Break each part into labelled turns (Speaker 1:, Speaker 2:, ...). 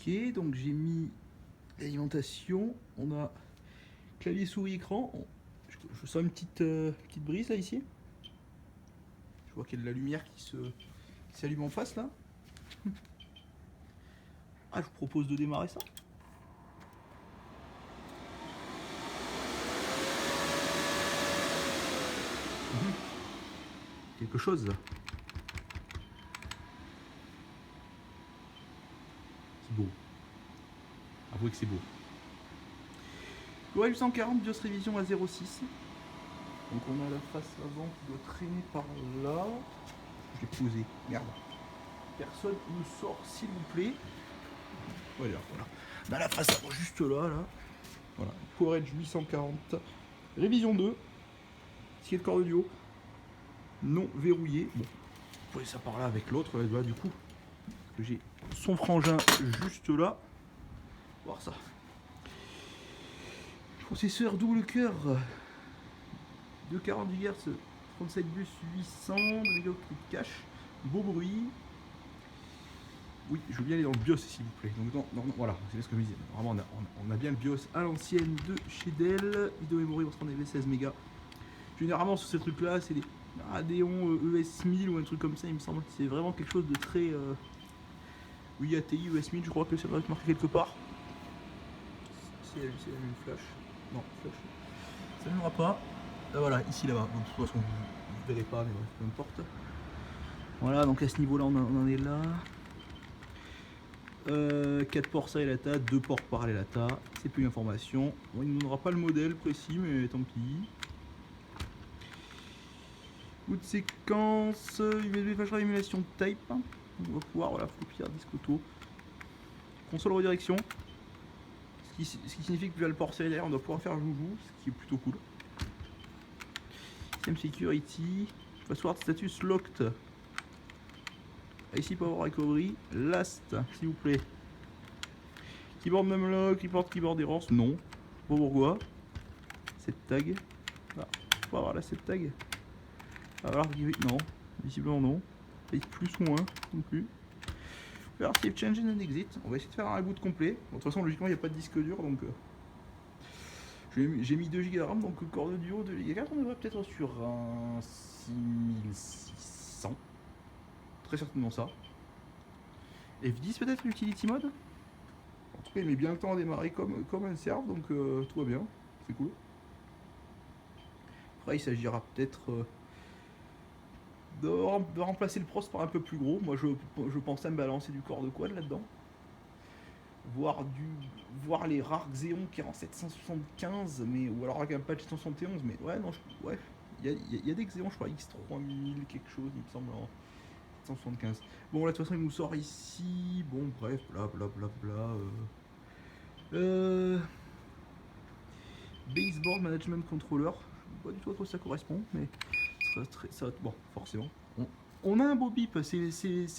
Speaker 1: Ok, donc j'ai mis l'alimentation, on a clavier souris écran. Je sens une petite brise là ici. Je vois qu'il y a de la lumière qui s'allume en face là. Ah, je vous propose de démarrer ça. Quelque chose là. C'est beau. Avouez que c'est beau. L'OL 140 BIOS révision à 0,6. Donc on a la face avant qui doit traîner par là. Je l'ai posé. Merde. Personne ne sort s'il vous plaît. Voilà. On a la face avant juste là. Voilà. PowerEdge 840. Révision 2. Ticket de corps audio. Non verrouillé. Bon. Vous pouvez ça par là avec l'autre là du coup. Parce que j'ai son frangin juste là. Voir ça. Processeur double cœur de 40 GHz, 37 bus 800, de mégaoctets de cache, beau bruit. Oui, je veux bien aller dans le BIOS s'il vous plaît. Donc voilà, c'est ce que je me disais. Vraiment, on a bien le BIOS à l'ancienne de chez Dell. Vidéo memory, on se rend 16 mégas. Généralement sur ces trucs là, c'est des Radeon ES 1000 ou un truc comme ça, il me semble. C'est vraiment quelque chose de très... Oui, ATI ES 1000, je crois que ça doit être marqué quelque part. Si elle a une flash. Non, flash. Ça n'aura pas. Là, voilà, ici là-bas. De toute façon, vous ne verrez pas, mais bref, peu importe. Voilà, donc à ce niveau-là, on en est là. 4 ports ça et LATA, 2 ports parallèles LATA. C'est plus d'informations. Bon, il ne nous donnera pas le modèle précis, mais tant pis. Bout de séquence, USB flash drive émulation type. On va pouvoir, voilà, copier disque auto. Console redirection. Ce qui signifie que via le port serré derrière, on doit pouvoir faire joujou, ce qui est plutôt cool. System Security, password status locked. IC Power Recovery, last, s'il vous plaît. Keyboard numlock, report keyboard errors, non. Pas pourquoi. Cette tag. Ah, faut avoir là cette tag. Alors, non, visiblement non. Plus ou moins, non plus. Alors, save change and exit. On va essayer de faire un reboot complet. Bon, de toute façon, logiquement, il n'y a pas de disque dur, donc j'ai mis 2 Go de RAM, donc corps de duo 2 Go. On devrait peut-être sur un 6600. Très certainement ça. F10 peut-être, Utility Mode. En tout cas, il met bien le temps à démarrer comme un serve, donc tout va bien. C'est cool. Après, il s'agira peut-être... de remplacer le pros par un peu plus gros. Moi je pensais me balancer du corps de quad là-dedans. Voir les rares Xeon qui est en 775, mais, ou alors avec un patch 771, mais ouais, non, ouais, il y a des Xeon, je crois, X3000, quelque chose, il me semble, en 775. Bon, là, de toute façon, il nous sort ici, bon, bref, blablabla. Baseboard Management Controller, je ne sais pas du tout à quoi ça correspond, mais bon, forcément. On a un beau bip, c'est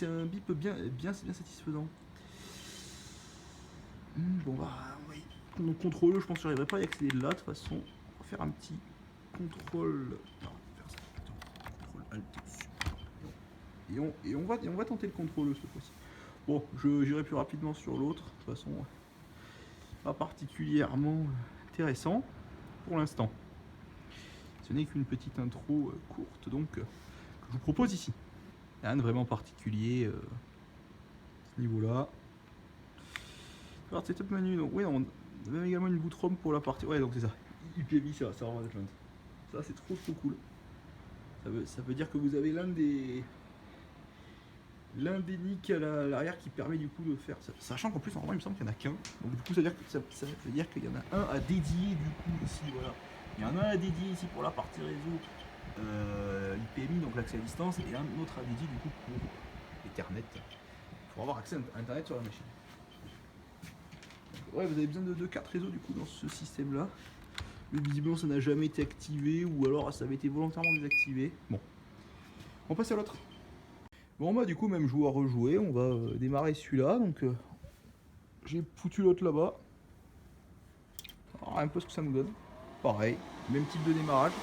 Speaker 1: un bip bien satisfaisant. Bon, bah, oui. Donc, contrôle, je pense que j'arriverai pas à y accéder là, de toute façon. On va faire un petit contrôle. Non, on va faire ça. Attends, contrôle alt dessus. Et on va tenter le contrôle cette fois-ci. Bon, j'irai plus rapidement sur l'autre, de toute façon. Pas particulièrement intéressant pour l'instant. Ce n'est qu'une petite intro courte, donc, que je vous propose ici. Rien de vraiment particulier à ce niveau-là. Alors, setup menu, donc oui, on a même également une boot ROM pour la partie. Ouais, donc c'est ça. IPv, ça va management. Ça, c'est trop cool. Ça veut dire que vous avez l'un des nicks à l'arrière qui permet du coup de faire ça. Sachant qu'en plus, normalement, il me semble qu'il n'y en a qu'un. Donc, du coup, ça veut dire qu'il y en a un à dédier du coup ici, voilà. Il y en a un à dédier ici pour la partie réseau IPMI, donc l'accès à distance, et un autre à dédier du coup pour Ethernet, pour avoir accès à Internet sur la machine. Donc, ouais, vous avez besoin de 4 réseaux du coup dans ce système là. Mais visiblement ça n'a jamais été activé, ou alors ça avait été volontairement désactivé. Bon, on passe à l'autre. Bon bah du coup, même joueur rejoué, on va démarrer celui-là. Donc j'ai foutu l'autre là-bas. Alors un peu ce que ça nous donne. Pareil, même type de démarrage.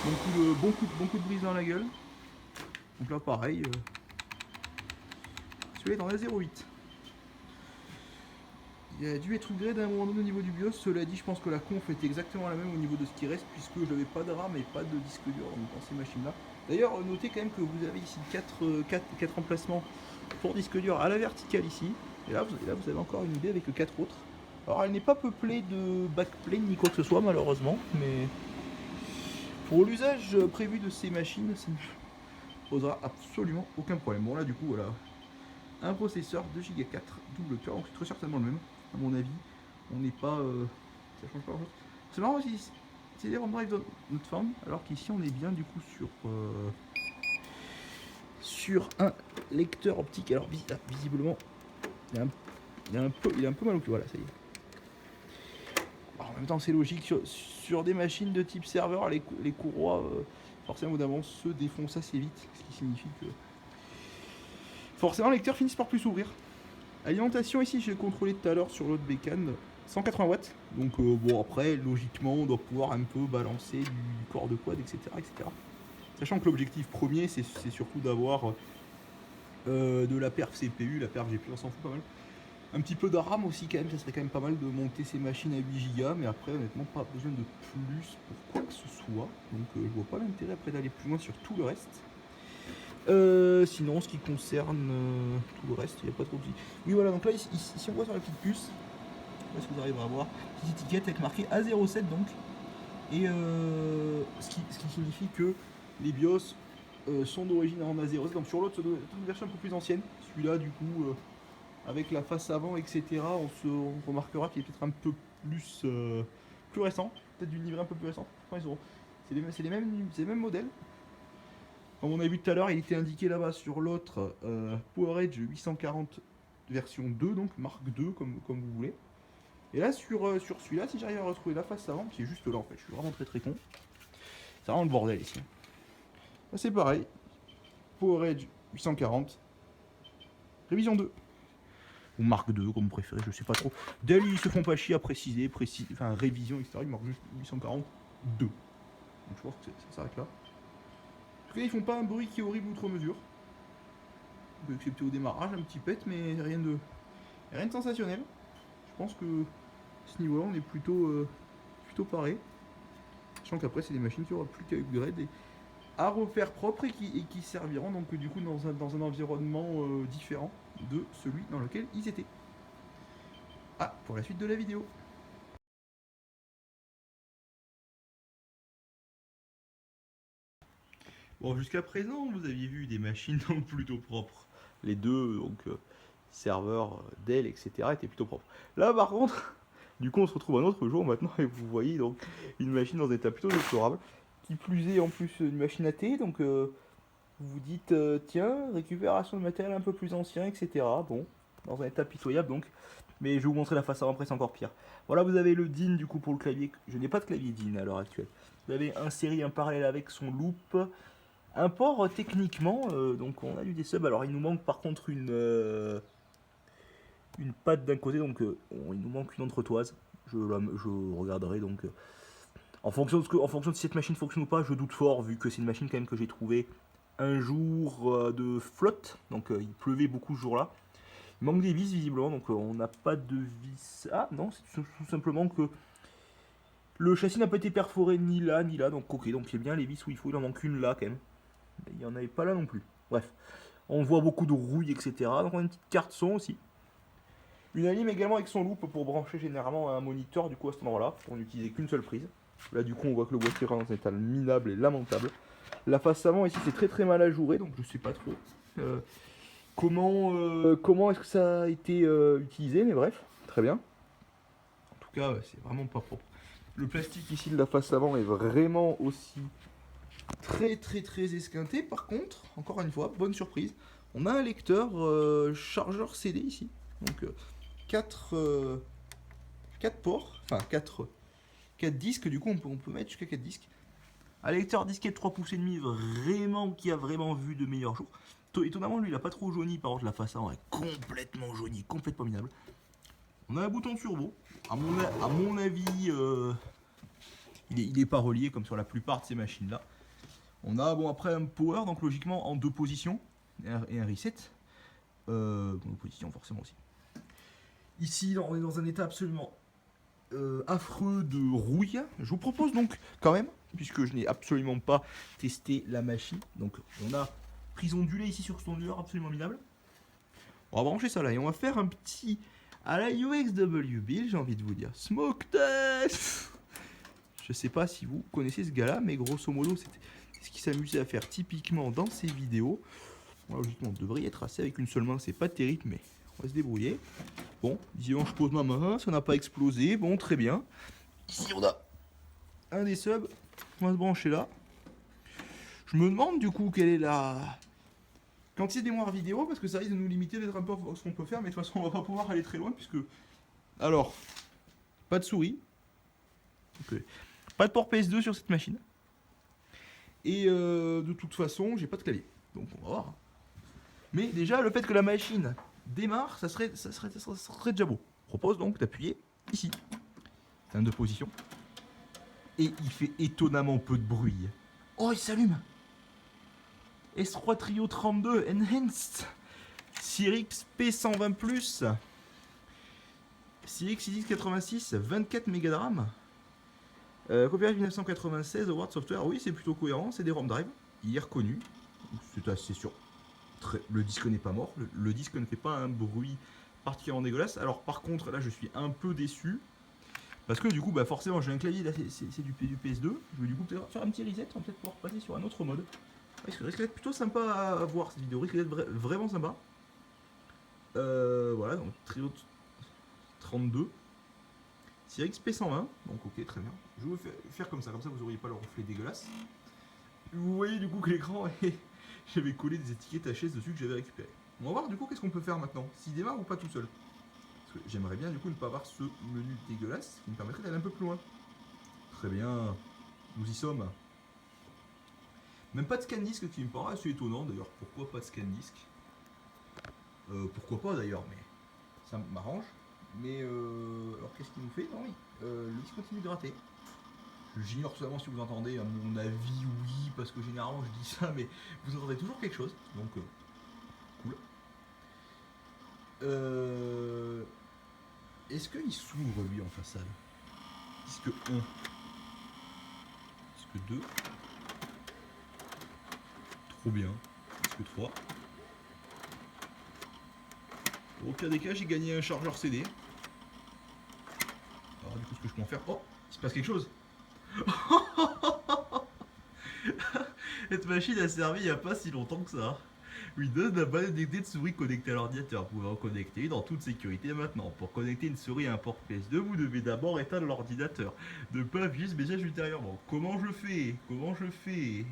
Speaker 1: Bon coup de brise dans la gueule. Donc là pareil, celui-là est en A08. Il a dû être upgrade à un moment donné au niveau du BIOS. Cela dit, je pense que la conf est exactement la même au niveau de ce qui reste, puisque je n'avais pas de RAM et pas de disque dur dans ces machines-là. D'ailleurs, notez quand même que vous avez ici 4 emplacements pour disque dur à la verticale ici. Et là, vous avez encore une idée avec 4 autres. Alors, elle n'est pas peuplée de backplane ni quoi que ce soit, malheureusement, mais pour l'usage prévu de ces machines, ça ne posera absolument aucun problème. Bon, là, du coup, voilà, un processeur 2 Go 4 double cœur, donc c'est très certainement le même, à mon avis. On n'est pas. Ça change pas grand chose. C'est marrant aussi, c'est des ROM drive de notre forme, alors qu'ici on est bien du coup sur un lecteur optique. Alors visiblement, il est un peu mal occupé. Voilà, ça y est. Alors, en même temps, c'est logique, sur des machines de type serveur, les courroies, forcément, au bout d'un moment, se défoncent assez vite, ce qui signifie que forcément, les lecteurs finissent par plus s'ouvrir. Alimentation, ici, j'ai contrôlé tout à l'heure sur l'autre bécane, 180 watts. Donc, bon, après, logiquement, on doit pouvoir un peu balancer du corps de quad, etc. etc. Sachant que l'objectif premier, c'est surtout d'avoir de la perf CPU, la perf GPU, on s'en fout pas mal. Un petit peu de RAM aussi, quand même, ça serait quand même pas mal de monter ces machines à 8 Go, mais après, honnêtement, pas besoin de plus pour quoi que ce soit. Donc, je vois pas l'intérêt après d'aller plus loin sur tout le reste. Sinon, ce qui concerne tout le reste, il n'y a pas trop de... Oui, voilà, donc là, ici, on voit sur la petite puce, je sais pas si vous arriverez à voir, petite étiquette avec marqué A07 donc, et ce qui signifie que les BIOS sont d'origine en A07, donc sur l'autre, c'est une version un peu plus ancienne, celui-là, du coup, avec la face avant, etc., on remarquera qu'il est peut-être un peu plus récent, peut-être d'une livrée un peu plus récente. Enfin, c'est les mêmes modèles. Comme on a vu tout à l'heure, il était indiqué là-bas sur l'autre PowerEdge 840 version 2, donc marque 2 comme vous voulez. Et là sur celui-là, si j'arrive à retrouver la face avant, qui est juste là en fait, je suis vraiment très con. C'est vraiment le bordel ici. Là c'est pareil, PowerEdge 840, révision 2. Ou marque 2 comme vous préférez, je sais pas trop. Dell ils se font pas chier à préciser, enfin révision, etc. Ils marquent juste 842. Donc je pense que ça s'arrête là. En tout cas, ils font pas un bruit qui est horrible outre mesure. Excepté au démarrage, un petit pet, mais rien de sensationnel. Je pense que à ce niveau-là, on est plutôt pareil. Sachant qu'après, c'est des machines qui auront plus qu'à upgrade et à refaire propre et qui serviront donc du coup dans un environnement différent de celui dans lequel ils étaient. Ah, pour la suite de la vidéo. Bon, jusqu'à présent, vous aviez vu des machines donc plutôt propres. Les deux, donc serveurs Dell, etc. étaient plutôt propres. Là, par contre, du coup, on se retrouve un autre jour maintenant et vous voyez donc une machine dans un état plutôt déplorable. Qui plus est, en plus, une machine AT, donc vous vous dites, tiens, récupération de matériel un peu plus ancien, etc. Bon, dans un état pitoyable donc. Mais je vais vous montrer la face avant, après c'est encore pire. Voilà, vous avez le DIN du coup pour le clavier. Je n'ai pas de clavier DIN à l'heure actuelle. Vous avez un série, un parallèle avec son loop. Un port techniquement, donc on a eu des subs. Alors il nous manque par contre une patte d'un côté, donc il nous manque une entretoise. Je regarderai donc en fonction de si cette machine fonctionne ou pas. Je doute fort vu que c'est une machine quand même que j'ai trouvée un jour de flotte, donc il pleuvait beaucoup ce jour-là. Il manque des vis visiblement, donc on n'a pas de vis. Ah non, c'est tout simplement que le châssis n'a pas été perforé ni là ni là, donc ok, donc il y a bien les vis où il faut. Il en manque une là quand même. Il n'y en avait pas là non plus. Bref, on voit beaucoup de rouille, etc. Donc on a une petite carte son aussi. Une alim également avec son loop pour brancher généralement un moniteur du coup à cet endroit-là, pour n'utiliser qu'une seule prise. Là du coup on voit que le boîtier est dans un état minable et lamentable. La face avant ici c'est très mal ajouré, donc je sais pas trop comment est-ce que ça a été utilisé, mais bref, très bien. En tout cas c'est vraiment pas propre. Le plastique ici de la face avant est vraiment aussi très esquinté. Par contre, encore une fois, bonne surprise, on a un lecteur chargeur CD ici. Donc 4 ports, enfin 4 disques, du coup on peut mettre jusqu'à 4 disques. Un lecteur disquette 3 pouces et demi, vraiment, qui a vraiment vu de meilleurs jours. Étonnamment, lui il a pas trop jauni, par contre la face avant est complètement jaunie, complètement minable. On a un bouton turbo, à mon avis il est pas relié comme sur la plupart de ces machines là. On a bon après un power, donc logiquement en 2 positions et un reset. Bon, position forcément aussi. Ici, on est dans un état absolument affreux de rouille. Je vous propose donc quand même, puisque je n'ai absolument pas testé la machine, donc on a prise ondulée ici sur ce onduleur absolument minable. On va brancher ça là et on va faire un petit à la UXWB, j'ai envie de vous dire, smoke test. Je sais pas si vous connaissez ce gars-là, mais grosso modo, c'est ce qu'il s'amusait à faire typiquement dans ses vidéos. Bon, logiquement, on devrait y être assez avec une seule main, c'est pas terrible, mais on va se débrouiller. Bon, disons, je pose ma main, ça n'a pas explosé, bon, très bien. Ici, on a un des subs, on va se brancher là. Je me demande du coup quelle est la quantité des mémoire vidéo, parce que ça risque de nous limiter d'être un peu ce qu'on peut faire, mais de toute façon, on va pas pouvoir aller très loin, puisque... Alors, pas de souris. Okay. Pas de port PS2 sur cette machine. Et de toute façon, j'ai pas de clavier. Donc on va voir. Mais déjà, le fait que la machine démarre, ça serait déjà beau. Je propose donc d'appuyer ici. C'est un de position. Et il fait étonnamment peu de bruit. Oh, il s'allume. S3 Trio 32 Enhanced. Cyrix P120+. Cyrix X86, 24 Mb de RAM. Copyright 1996, Award Software, oui c'est plutôt cohérent, c'est des ROM drive, il est reconnu, c'est assez sûr. Le disque n'est pas mort, le disque ne fait pas un bruit particulièrement dégueulasse. Alors par contre là je suis un peu déçu, parce que du coup bah forcément j'ai un clavier, là c'est du PS2, je vais du coup peut-être faire un petit reset, on va peut-être pouvoir passer sur un autre mode. Risque d'être plutôt sympa à voir cette vidéo, risque d'être vraiment sympa. Voilà, donc Trio 32. Cyrix P120, donc ok, très bien. Je vais faire comme ça vous n'auriez pas le reflet dégueulasse. Vous voyez du coup que l'écran, j'avais collé des étiquettes HS dessus que j'avais récupérées. On va voir du coup qu'est-ce qu'on peut faire maintenant, s'il démarre ou pas tout seul. Parce que j'aimerais bien du coup ne pas avoir ce menu dégueulasse qui me permettrait d'aller un peu plus loin. Très bien, nous y sommes. Même pas de scan disque qui me paraît assez étonnant d'ailleurs, pourquoi pas de scan disque pourquoi pas d'ailleurs, mais ça m'arrange. Mais alors qu'est-ce qu'il nous fait? Non, oui, le disque continue de rater. J'ignore seulement si vous entendez, à mon avis, oui, parce que généralement je dis ça, mais vous entendez toujours quelque chose, donc cool. Est-ce qu'il s'ouvre lui en façade? Disque 1, disque 2, trop bien, disque 3. Au pire des cas, j'ai gagné un chargeur CD. Alors du coup, ce que je peux en faire... Oh, il se passe quelque chose. Cette machine a servi il n'y a pas si longtemps que ça. Windows n'a pas détecté de souris connectée à l'ordinateur. Vous pouvez en connecter une en toute sécurité maintenant. Pour connecter une souris à un port PS2, vous devez d'abord éteindre l'ordinateur. Ne pas afficher ce message ultérieurement. Comment je fais? Comment je fais?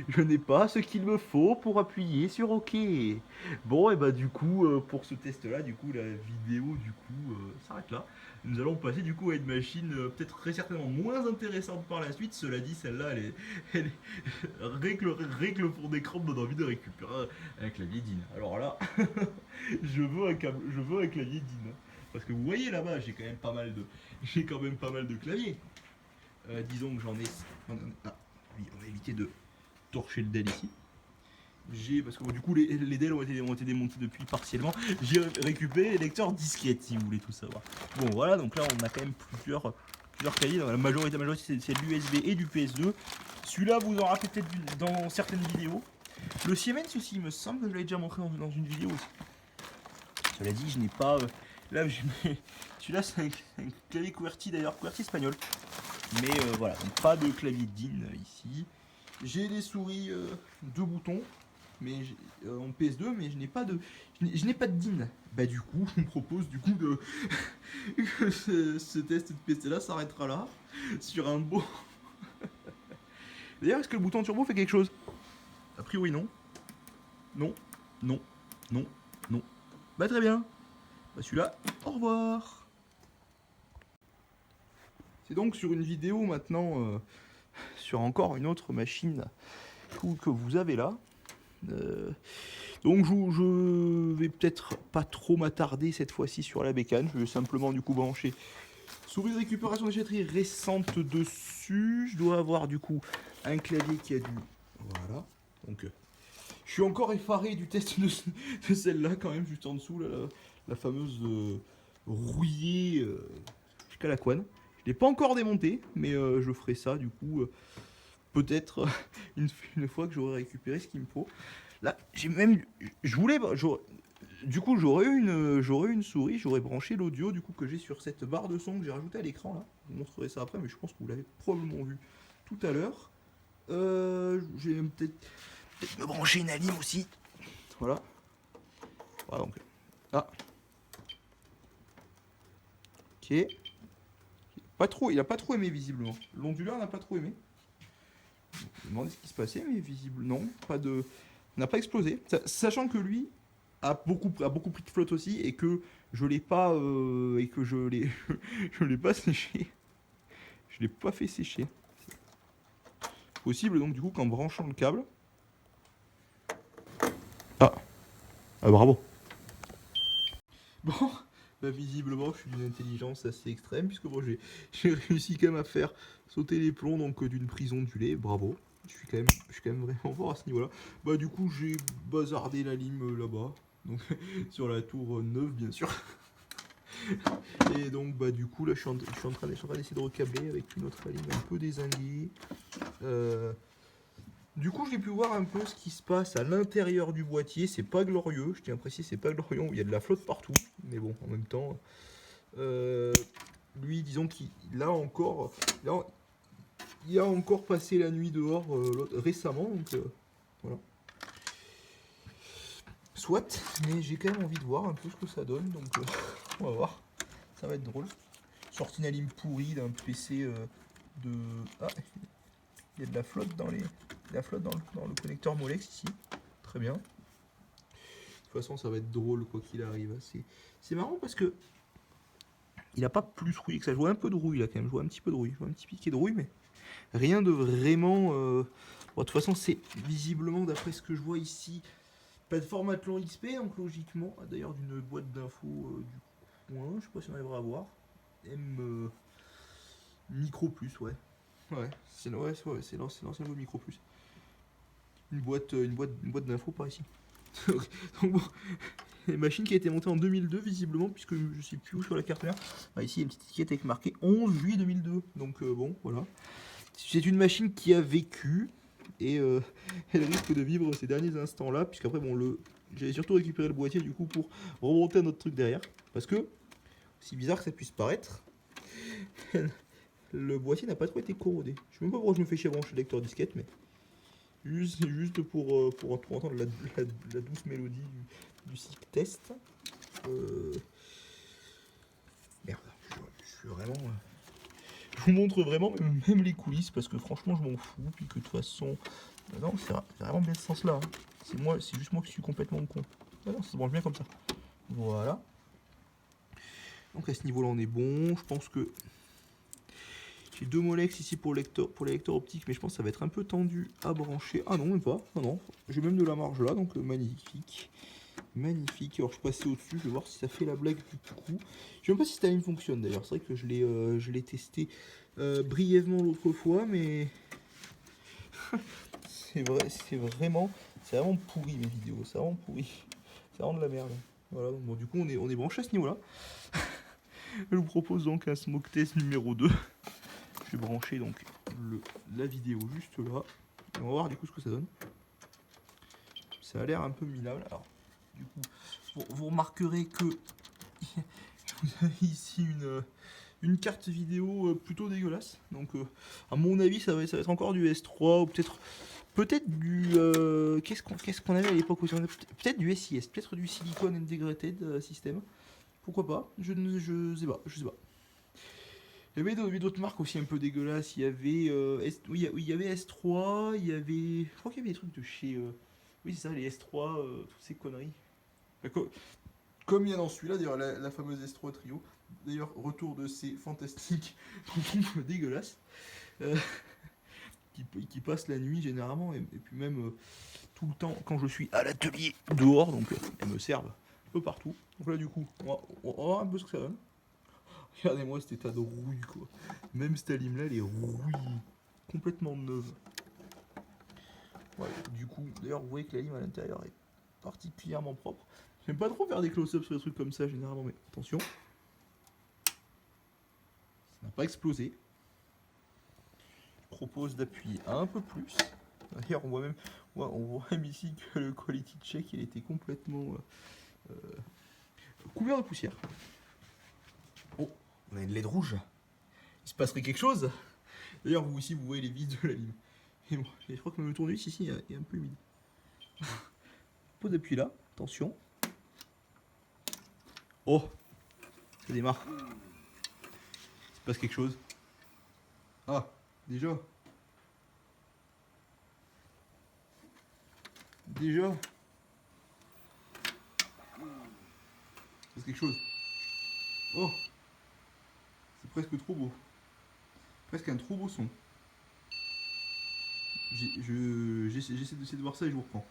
Speaker 1: Je n'ai pas ce qu'il me faut pour appuyer sur OK. Bon, et bah du coup, pour ce test-là, du coup, la vidéo, du coup, s'arrête là. Nous allons passer du coup à une machine peut-être très certainement moins intéressante par la suite. Cela dit, celle-là, elle est rien que le fond d'écran me donne envie de récupérer un clavier DIN. Alors là, je veux un clavier DIN. Parce que vous voyez là-bas, j'ai quand même pas mal de claviers. Disons que j'en ai... Ah, oui, on va éviter de torcher le Dell ici. Parce que bon, du coup les Dell ont été démontés depuis partiellement. J'ai récupéré les lecteurs disquettes si vous voulez tout savoir. Bon voilà, donc là on a quand même plusieurs claviers. Dans la majorité c'est de l'USB et du PS2. Celui-là vous en rappelez peut-être dans certaines vidéos. Le Siemens aussi, il me semble que je l'avais déjà montré dans une vidéo aussi. Cela dit, je n'ai pas... là, celui-là c'est un clavier QWERTY d'ailleurs, QWERTY espagnol. Mais voilà, donc pas de clavier DIN ici. J'ai des souris 2 boutons, mais en PS2, mais je n'ai pas de DIN. Bah du coup, on propose du coup de que ce test de PC là s'arrêtera là sur un beau. D'ailleurs, est-ce que le bouton turbo fait quelque chose? A priori non. Non, non, non, non. Bah très bien. Bah celui-là, au revoir. C'est donc sur une vidéo maintenant. Sur encore une autre machine que vous avez là. Donc je vais peut-être pas trop m'attarder cette fois-ci sur la bécane. Je vais simplement du coup brancher souris de récupération déchetterie récente dessus. Je dois avoir du coup un clavier qui a du... Voilà. Donc Je suis encore effaré du test de celle-là quand même, juste en dessous, là, la fameuse rouillée jusqu'à la couenne. Je l'ai pas encore démonté, mais je ferai ça du coup peut-être une fois que j'aurai récupéré ce qu'il me faut. Là, j'ai même, je voulais, du coup j'aurais eu une souris, j'aurais branché l'audio du coup que j'ai sur cette barre de son que j'ai rajouté à l'écran là. Je vous montrerai ça après, mais je pense que vous l'avez probablement vu tout à l'heure. J'ai peut-être me brancher une alim aussi. Voilà. Voilà donc. Ah. Ok. Pas trop, il a pas trop aimé visiblement. L'onduleur n'a pas trop aimé. Je me demandais ce qui se passait, mais visible non, pas de, n'a pas explosé. Sachant que lui a beaucoup pris de flotte aussi et que je l'ai pas et que je l'ai pas séché. Je l'ai pas fait sécher. Possible donc du coup qu'en branchant le câble. Ah, ah bravo. Bon, bah visiblement je suis d'une intelligence assez extrême puisque bon j'ai réussi quand même à faire sauter les plombs donc d'une prise ondulée, bravo. Je suis quand même vraiment fort à ce niveau-là. Bah du coup j'ai bazardé la lime là-bas, donc sur la tour 9 bien sûr. Et donc bah du coup là je suis en train d'essayer de recabler avec une autre ligne un peu dézinguée. Du coup j'ai pu voir un peu ce qui se passe à l'intérieur du boîtier, c'est pas glorieux, je tiens à préciser c'est pas glorieux, il y a de la flotte partout, mais bon en même temps, lui disons qu'il a encore, il a encore passé la nuit dehors récemment, donc voilà. Soit, mais j'ai quand même envie de voir un peu ce que ça donne, donc on va voir, ça va être drôle. Sorti une alim pourrie d'un PC de... Ah, il y a de la flotte dans les... la flotte dans le connecteur Molex ici. Très bien. De toute façon, ça va être drôle quoi qu'il arrive. C'est marrant parce que il a pas plus rouillé que ça. Je vois un peu de rouille là quand même. Je vois un petit peu de rouille. Je vois un petit piqué de rouille, mais rien de vraiment... Bon, de toute façon, c'est visiblement, d'après ce que je vois ici, pas de format Athlon XP, donc logiquement, d'ailleurs d'une boîte d'infos du coin, je sais pas si on arrivera à voir. M... Micro Plus, ouais. Ouais, c'est l'ancien mot Micro Plus. Une boîte d'infos par ici. Donc bon, une machine qui a été montée en 2002 visiblement, puisque je sais plus où sur la carte mère. Ah, ici il y a une petite étiquette avec marqué 11 juillet 2002. Donc bon, voilà. C'est une machine qui a vécu et elle risque de vivre ces derniers instants là, puisqu'après bon j'avais surtout récupéré le boîtier du coup pour remonter un autre truc derrière, parce que aussi bizarre que ça puisse paraître. Le boîtier n'a pas trop été corrodé. Je sais même pas pourquoi je me fais chier à brancher le lecteur disquette, mais juste pour entendre la douce mélodie du cycle test. Merde, je suis vraiment... Je vous montre vraiment même les coulisses parce que franchement je m'en fous. Puis que de toute façon... non, c'est vraiment bien ce sens-là. Hein. C'est juste moi qui suis complètement con. Ah non, ça se branche bien comme ça. Voilà. Donc à ce niveau-là on est bon. Je pense que... J'ai deux Molex ici pour les lecteurs optiques, mais je pense que ça va être un peu tendu à brancher. Ah non, même pas. Non, non. J'ai même de la marge là, donc magnifique. Magnifique. Alors je suis passé au-dessus, je vais voir si ça fait la blague du coup. Je sais même pas si cette ligne fonctionne d'ailleurs. C'est vrai que je l'ai testé brièvement l'autre fois, mais c'est vraiment pourri mes vidéos. C'est vraiment pourri. C'est vraiment de la merde. Voilà, bon du coup on est branché à ce niveau-là. Je vous propose donc un smoke test numéro 2. Je vais brancher donc la vidéo juste là. Et on va voir du coup ce que ça donne. Ça a l'air un peu minable. Alors, du coup, vous remarquerez que vous avez ici une carte vidéo plutôt dégueulasse. Donc, à mon avis, ça va être encore du S3 ou peut-être du... qu'est-ce qu'on avait à l'époque aussi? Peut-être du SIS, peut-être du Silicon Integrated System. Pourquoi pas? Je sais pas. Il y avait d'autres marques aussi un peu dégueulasses. Il y avait, oui, il y avait S3, il y avait... Je crois qu'il y avait des trucs de chez... oui, c'est ça, les S3, toutes ces conneries. Comme il y a dans celui-là, d'ailleurs, la fameuse S3 Trio. D'ailleurs, retour de ces fantastiques pompes dégueulasses. Qui passent la nuit généralement, et puis même tout le temps quand je suis à l'atelier dehors, donc elles me servent un peu partout. Donc là, du coup, on va voir un peu ce que ça donne. Regardez-moi cet état de rouille quoi. Même cette lime là elle est rouille. Complètement neuve. Ouais, du coup, d'ailleurs, vous voyez que la lime à l'intérieur est particulièrement propre. J'aime pas trop faire des close-ups sur des trucs comme ça généralement, mais attention. Ça n'a pas explosé. Je propose d'appuyer un peu plus. D'ailleurs, on voit même ici que le quality check il était complètement couvert de poussière. Oh, on a une LED rouge. Il se passerait quelque chose. D'ailleurs, vous aussi, vous voyez les vis de la lime. Et bon, je crois que même le tournevis ici est un peu humide. Pose d'appui là, attention. Oh, ça démarre. Il se passe quelque chose. Ah, déjà. Déjà. Il se passe quelque chose. Oh, c'est presque trop beau. Presque un trop beau son. J'essaie de voir ça et je vous reprends.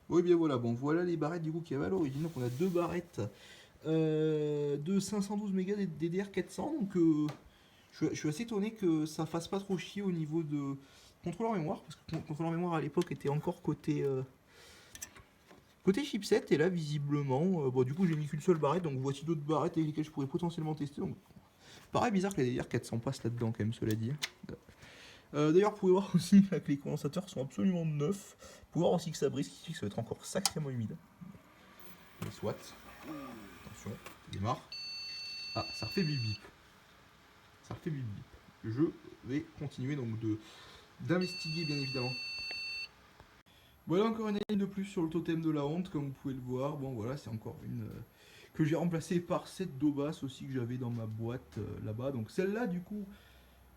Speaker 1: Oui, bien voilà, bon, voilà les barrettes du coup qu'il y avait à l'origine. Donc on a deux barrettes de 512 mégas DDR400. Donc je suis assez étonné que ça fasse pas trop chier au niveau de contrôleur mémoire. Parce que le contrôleur mémoire à l'époque était encore côté chipset. Et là, visiblement, bon, du coup, j'ai mis qu'une seule barrette. Donc voici d'autres barrettes avec lesquelles je pourrais potentiellement tester. Donc pareil, bizarre que la DDR400 passe là-dedans quand même, cela dit. D'ailleurs, vous pouvez voir aussi que les condensateurs sont absolument neufs. Vous pouvez voir aussi que ça brise, ce qui fait que ça va être encore sacrément humide. Mais soit. Attention, ça démarre. Ah, ça refait bip bip. Ça refait bip bip. Je vais continuer donc d'investiguer bien évidemment. Voilà encore une ligne de plus sur le totem de la honte, comme vous pouvez le voir. Bon voilà, c'est encore une que j'ai remplacée par cette Dobas aussi que j'avais dans ma boîte là-bas. Donc celle-là du coup,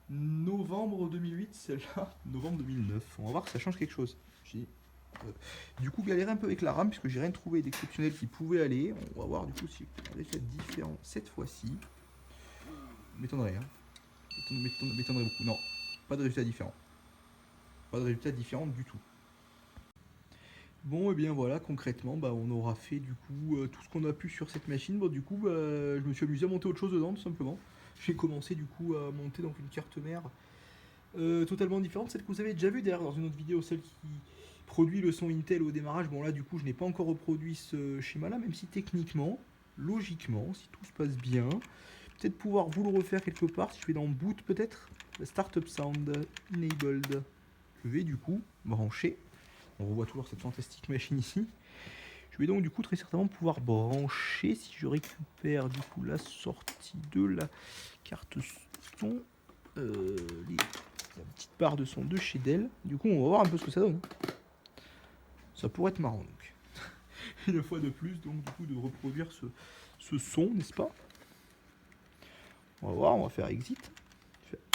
Speaker 1: novembre 2008, celle-là, novembre 2009. On va voir que ça change quelque chose. J'ai du coup galéré un peu avec la RAM puisque j'ai rien trouvé d'exceptionnel qui pouvait aller. On va voir du coup si on a des faits différents cette fois-ci. M'étonnerait, hein. M'étonnerait beaucoup. Non, pas de résultat différent. Pas de résultat différent du tout. Bon, et bien voilà, concrètement, bah, on aura fait du coup tout ce qu'on a pu sur cette machine. Bon, du coup, bah, je me suis amusé à monter autre chose dedans, tout simplement. J'ai commencé du coup à monter donc une carte mère totalement différente, celle que vous avez déjà vue d'ailleurs dans une autre vidéo, celle qui produit le son Intel au démarrage. Bon, là, du coup, je n'ai pas encore reproduit ce schéma-là, même si techniquement, logiquement, si tout se passe bien, peut-être pouvoir vous le refaire quelque part. Si je vais dans Boot, peut-être, Startup Sound Enabled. Je vais du coup brancher. On revoit toujours cette fantastique machine ici. Je vais donc du coup très certainement pouvoir brancher, si je récupère du coup la sortie de la carte son, la petite barre de son de chez Dell. Du coup on va voir un peu ce que ça donne. Ça pourrait être marrant donc. Une fois de plus donc du coup de reproduire ce son, n'est-ce pas? On va voir, on va faire exit.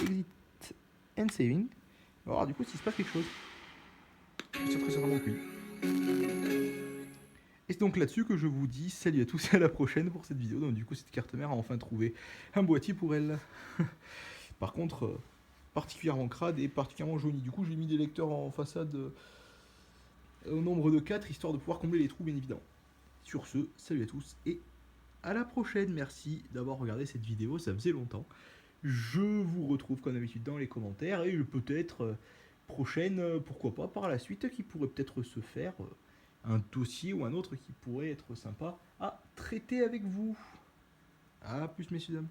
Speaker 1: Exit and saving. On va voir du coup s'il se passe quelque chose. C'est très certainement que oui. Et c'est donc là-dessus que je vous dis salut à tous et à la prochaine pour cette vidéo. Donc du coup cette carte mère a enfin trouvé un boîtier pour elle. Par contre, particulièrement crade et particulièrement jauni. Du coup j'ai mis des lecteurs en façade au nombre de 4 histoire de pouvoir combler les trous bien évidemment. Sur ce, salut à tous et à la prochaine. Merci d'avoir regardé cette vidéo, ça faisait longtemps. Je vous retrouve comme d'habitude dans les commentaires et peut-être prochaine, pourquoi pas par la suite, qui pourrait peut-être se faire un dossier ou un autre qui pourrait être sympa à traiter avec vous. A plus messieurs dames.